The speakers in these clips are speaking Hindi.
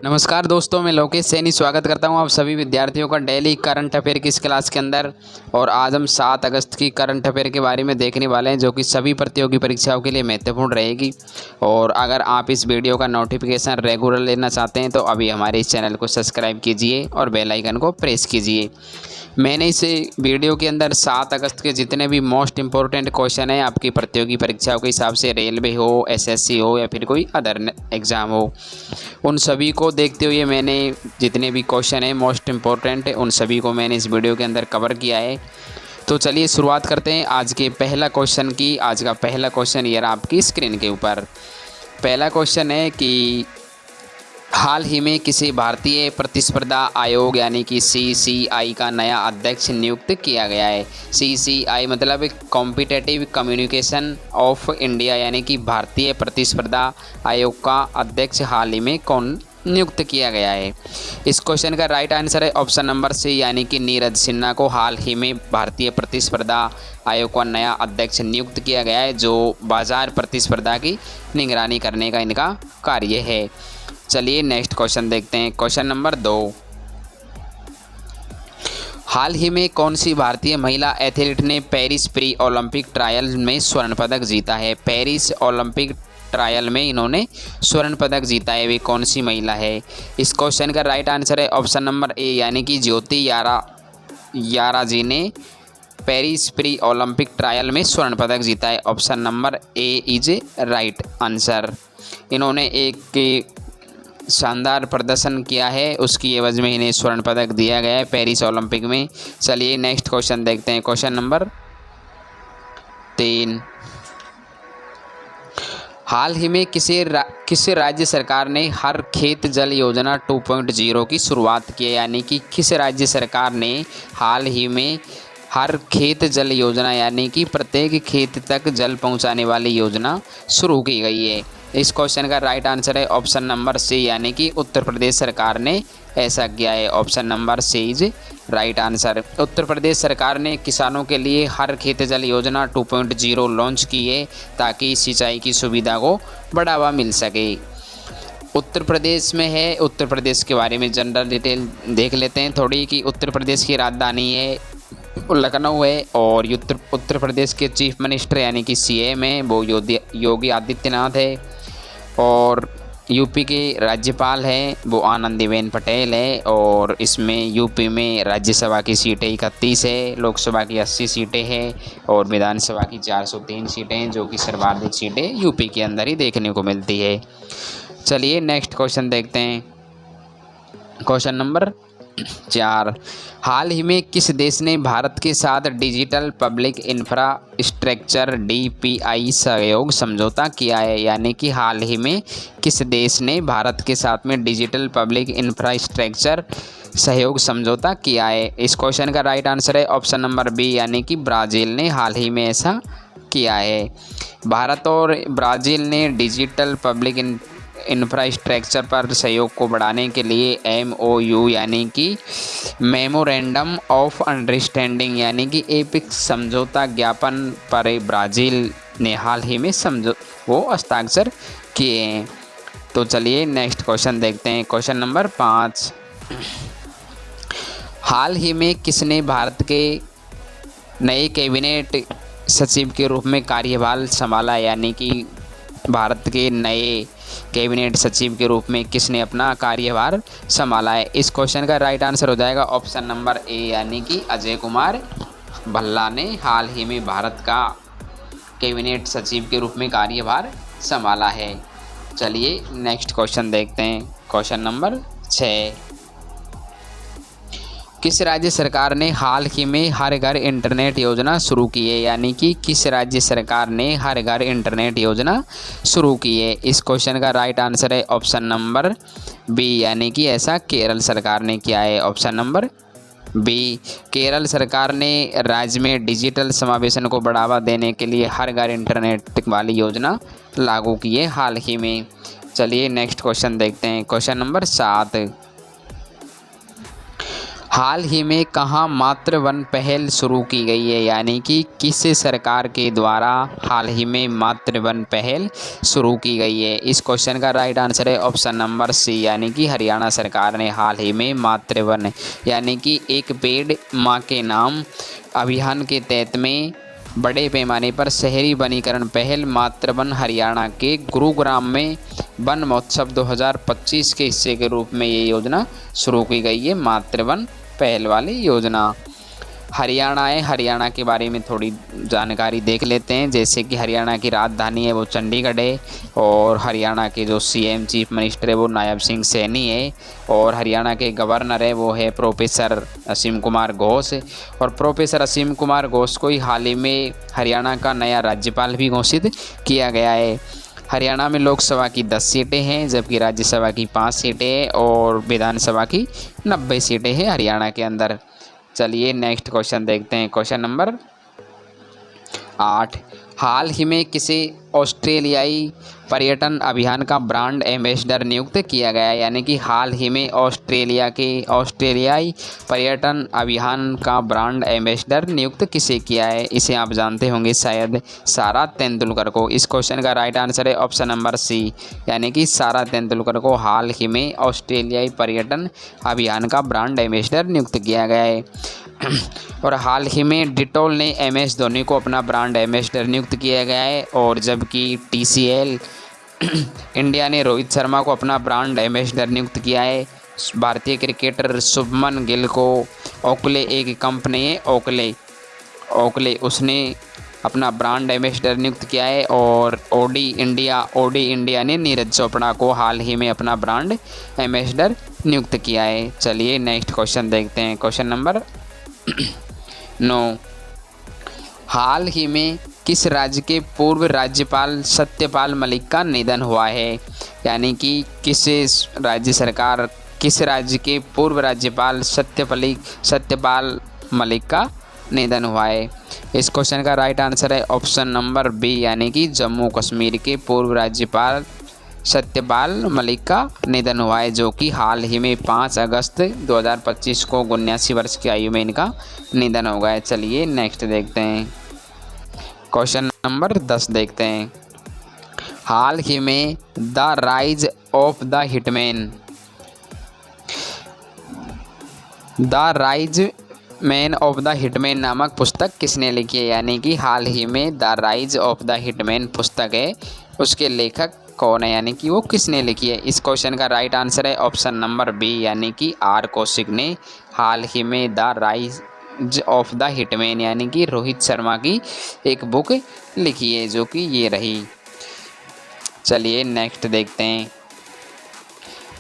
नमस्कार दोस्तों, मैं लोकेश सैनी स्वागत करता हूं आप सभी विद्यार्थियों का डेली करंट अफेयर की इस क्लास के अंदर। और आज हम 7 अगस्त की करंट अफेयर के बारे में देखने वाले हैं, जो कि सभी प्रतियोगी परीक्षाओं के लिए महत्वपूर्ण रहेगी। और अगर आप इस वीडियो का नोटिफिकेशन रेगुलर लेना चाहते हैं तो अभी हमारे इस चैनल को सब्सक्राइब कीजिए और बेल आइकन को प्रेस कीजिए। मैंने इस वीडियो के अंदर 7 अगस्त के जितने भी मोस्ट इम्पोर्टेंट क्वेश्चन हैं आपकी प्रतियोगी परीक्षाओं के हिसाब से, रेलवे हो, एसएससी हो या फिर कोई अदर एग्ज़ाम हो, उन सभी को देखते हुए मैंने जितने भी क्वेश्चन हैं मोस्ट इम्पोर्टेंट उन सभी को मैंने इस वीडियो के अंदर कवर किया है। तो चलिए शुरुआत करते हैं आज के पहला क्वेश्चन की। आज का पहला क्वेश्चन ये रहा आपकी स्क्रीन के ऊपर। पहला क्वेश्चन है कि हाल ही में किसी भारतीय प्रतिस्पर्धा आयोग यानी कि सीसीआई का नया अध्यक्ष नियुक्त किया गया है। सीसीआई मतलब कॉम्पिटिटिव कम्युनिकेशन ऑफ इंडिया यानी कि भारतीय प्रतिस्पर्धा आयोग का अध्यक्ष हाल ही में कौन नियुक्त किया गया है। इस क्वेश्चन का राइट आंसर है ऑप्शन नंबर सी यानी कि नीरज सिन्हा को हाल ही में भारतीय प्रतिस्पर्धा आयोग का नया अध्यक्ष नियुक्त किया गया है, जो बाजार प्रतिस्पर्धा की निगरानी करने का इनका कार्य है। चलिए नेक्स्ट क्वेश्चन देखते हैं। क्वेश्चन नंबर 2, हाल ही में कौन सी भारतीय महिला एथलीट ने पेरिस प्री ओलंपिक ट्रायल में स्वर्ण पदक जीता है। पेरिस ओलंपिक ट्रायल में इन्होंने स्वर्ण पदक जीता है, वे कौन सी महिला है। इस क्वेश्चन का राइट आंसर है ऑप्शन नंबर ए यानी कि ज्योति यारा जी ने पेरिस प्री ओलंपिक ट्रायल में स्वर्ण पदक जीता है। Option number A is right answer. इन्होंने एक शानदार प्रदर्शन किया है, उसकी एवज में इन्हें स्वर्ण पदक दिया गया है पेरिस ओलंपिक में। चलिए नेक्स्ट क्वेश्चन देखते हैं। क्वेश्चन नंबर 3, हाल ही में किस राज्य सरकार ने हर खेत जल योजना 2.0 की शुरुआत की है। यानी कि किस राज्य सरकार ने हाल ही में हर खेत जल योजना यानी कि प्रत्येक खेत तक जल पहुंचाने वाली योजना शुरू की गई है। इस क्वेश्चन का राइट आंसर है ऑप्शन नंबर सी यानी कि उत्तर प्रदेश सरकार ने ऐसा किया है। Option number C is right answer. Uttar Pradesh सरकार ने किसानों के लिए हर खेत जल योजना 2.0 लॉन्च की है ताकि सिंचाई की सुविधा को बढ़ावा मिल सके। उत्तर प्रदेश में है, उत्तर प्रदेश के बारे में जनरल डिटेल देख लेते हैं थोड़ी कि उत्तर प्रदेश की राजधानी है लखनऊ है और उत्तर प्रदेश के चीफ मिनिस्टर यानी कि सीएम है वो योगी आदित्यनाथ है और यूपी के राज्यपाल हैं वो आनंदीबेन पटेल है। और इसमें यूपी में राज्यसभा की सीटें 31 है, लोकसभा की 80 सीटें हैं और विधानसभा की 403 सीटें हैं, जो कि सर्वाधिक सीटें यूपी के अंदर ही देखने को मिलती है। चलिए नेक्स्ट क्वेश्चन देखते हैं। क्वेश्चन नंबर 4, हाल ही में किस देश ने भारत के साथ डिजिटल पब्लिक इंफ्रास्ट्रक्चर डीपीआई सहयोग समझौता किया है। यानी कि हाल ही में किस देश ने भारत के साथ में डिजिटल पब्लिक इंफ्रास्ट्रक्चर सहयोग समझौता किया है। इस क्वेश्चन का राइट आंसर है ऑप्शन नंबर बी यानी कि ब्राज़ील ने हाल ही में ऐसा किया है। भारत और ब्राज़ील ने डिजिटल पब्लिक इंफ्रास्ट्रक्चर पर सहयोग को बढ़ाने के लिए MOU यानी कि मेमोरेंडम ऑफ अंडरस्टैंडिंग यानी कि एपिक समझौता ज्ञापन पर ब्राज़ील ने हाल ही में वो हस्ताक्षर किए हैं। तो चलिए नेक्स्ट क्वेश्चन देखते हैं। क्वेश्चन नंबर 5, हाल ही में किसने भारत के नए कैबिनेट सचिव के रूप में कार्यभार संभाला। यानी कि भारत के नए कैबिनेट सचिव के रूप में किसने अपना कार्यभार संभाला है। इस क्वेश्चन का राइट आंसर हो जाएगा ऑप्शन नंबर ए यानी कि अजय कुमार भल्ला ने हाल ही में भारत का कैबिनेट सचिव के रूप में कार्यभार संभाला है। चलिए नेक्स्ट क्वेश्चन देखते हैं। क्वेश्चन नंबर 6, किस राज्य सरकार ने हाल ही में हर घर इंटरनेट योजना शुरू की है। यानी कि किस राज्य सरकार ने हर घर इंटरनेट योजना शुरू की है। इस क्वेश्चन का राइट आंसर है ऑप्शन नंबर बी यानी कि ऐसा केरल सरकार ने किया है। ऑप्शन नंबर बी, केरल सरकार ने राज्य में डिजिटल समावेशन को बढ़ावा देने के लिए हर घर इंटरनेट वाली योजना लागू की है हाल ही में। चलिए नेक्स्ट क्वेश्चन देखते हैं। क्वेश्चन नंबर 7, हाल ही में कहाँ मातृ वन पहल शुरू की गई है, यानी कि किस सरकार के द्वारा हाल ही में मातृ वन पहल शुरू की गई है। इस क्वेश्चन का राइट आंसर है ऑप्शन नंबर सी, यानी कि हरियाणा सरकार ने हाल ही में मातृ वन यानी कि एक पेड़ माँ के नाम अभियान के तहत में बड़े पैमाने पर शहरी वनीकरण पहल मातृवन हरियाणा के गुरुग्राम में वन महोत्सव 2025 के हिस्से के रूप में ये योजना शुरू की गई है। मातृवन पहल वाली योजना हरियाणा है। हरियाणा के बारे में थोड़ी जानकारी देख लेते हैं। जैसे कि हरियाणा की राजधानी है वो चंडीगढ़ है, और हरियाणा के जो सीएम चीफ मिनिस्टर है वो नायब सिंह सैनी है, और हरियाणा के गवर्नर है वो है प्रोफेसर असीम कुमार घोष। और प्रोफेसर असीम कुमार घोष को ही हाल ही में हरियाणा का नया राज्यपाल भी घोषित किया गया है। हरियाणा में लोकसभा की 10 सीटें हैं, जबकि राज्यसभा की 5 सीटें हैं, और विधानसभा की 90 सीटें हैं हरियाणा के अंदर। चलिए नेक्स्ट क्वेश्चन देखते हैं। क्वेश्चन नंबर 8, हाल ही में किसे ऑस्ट्रेलियाई पर्यटन अभियान का ब्रांड एम्बेसडर नियुक्त किया गया, यानी कि हाल ही में ऑस्ट्रेलियाई पर्यटन अभियान का ब्रांड एम्बेसडर नियुक्त किसे किया है। इसे आप जानते होंगे शायद, सारा तेंदुलकर को। इस क्वेश्चन का राइट आंसर है ऑप्शन नंबर सी, यानी कि सारा तेंदुलकर को हाल ही में ऑस्ट्रेलियाई पर्यटन अभियान का ब्रांड एम्बेसडर नियुक्त किया गया है। और हाल ही में डिटोल ने MS धोनी को अपना ब्रांड एम्बेसडर नियुक्त किया गया है, और जबकि TCL इंडिया ने रोहित शर्मा को अपना ब्रांड एम्बेसडर नियुक्त किया है। भारतीय क्रिकेटर शुभमन गिल को ओकले एक कंपनी है ओकले उसने अपना ब्रांड एम्बेसडर नियुक्त किया है, और ओडी इंडिया ने नीरज चोपड़ा को हाल ही में अपना ब्रांड एम्बेसडर नियुक्त किया है। चलिए नेक्स्ट क्वेश्चन देखते हैं। क्वेश्चन नंबर 9, हाल ही में किस राज्य के पूर्व राज्यपाल सत्यपाल मलिक का निधन हुआ है, यानी कि किस राज्य के पूर्व राज्यपाल सत्यपाल मलिक का निधन हुआ है। इस क्वेश्चन का राइट आंसर है ऑप्शन नंबर बी, यानी कि जम्मू कश्मीर के पूर्व राज्यपाल सत्यपाल मलिक का निधन हुआ है, जो कि हाल ही में 5 अगस्त 2025 को 79 वर्ष की आयु में इनका निधन हो गया है। चलिए नेक्स्ट देखते हैं। क्वेश्चन नंबर 10 देखते हैं। हाल ही में the rise of the hitman नामक पुस्तक किसने लिखी है, यानी कि हाल ही में the rise of the hitman पुस्तक है, उसके लेखक कौन है, यानी कि वो किसने लिखी है। इस क्वेश्चन का राइट आंसर है ऑप्शन नंबर बी, यानी कि R कौशिक ने हाल ही में the rise of the hitman यानी कि रोहित शर्मा की एक बुक लिखी है, जो कि ये रही। चलिए नेक्स्ट देखते हैं।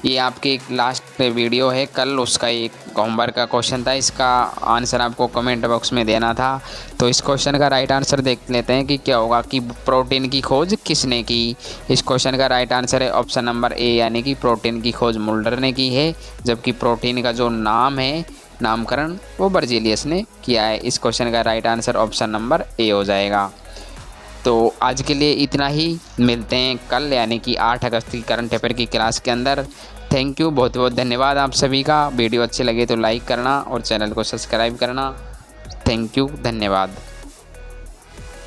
ये आपकी एक लास्ट वीडियो है, कल उसका एक होमवर्क का क्वेश्चन था, इसका आंसर आपको कमेंट बॉक्स में देना था। तो इस क्वेश्चन का राइट आंसर देख लेते हैं कि क्या होगा कि प्रोटीन की खोज किसने की। इस क्वेश्चन का राइट आंसर है ऑप्शन नंबर ए, यानी कि प्रोटीन की खोज मुल्डर ने की है, जबकि प्रोटीन का जो नामकरण वो बर्जीलियस ने किया है। इस क्वेश्चन का right answer option number A हो जाएगा। तो आज के लिए इतना ही, मिलते हैं कल यानी कि 8 अगस्त की करंट अफेयर की क्लास के अंदर। थैंक यू, बहुत बहुत धन्यवाद आप सभी का। वीडियो अच्छी लगे तो लाइक करना और चैनल को सब्सक्राइब करना। थैंक यू, धन्यवाद।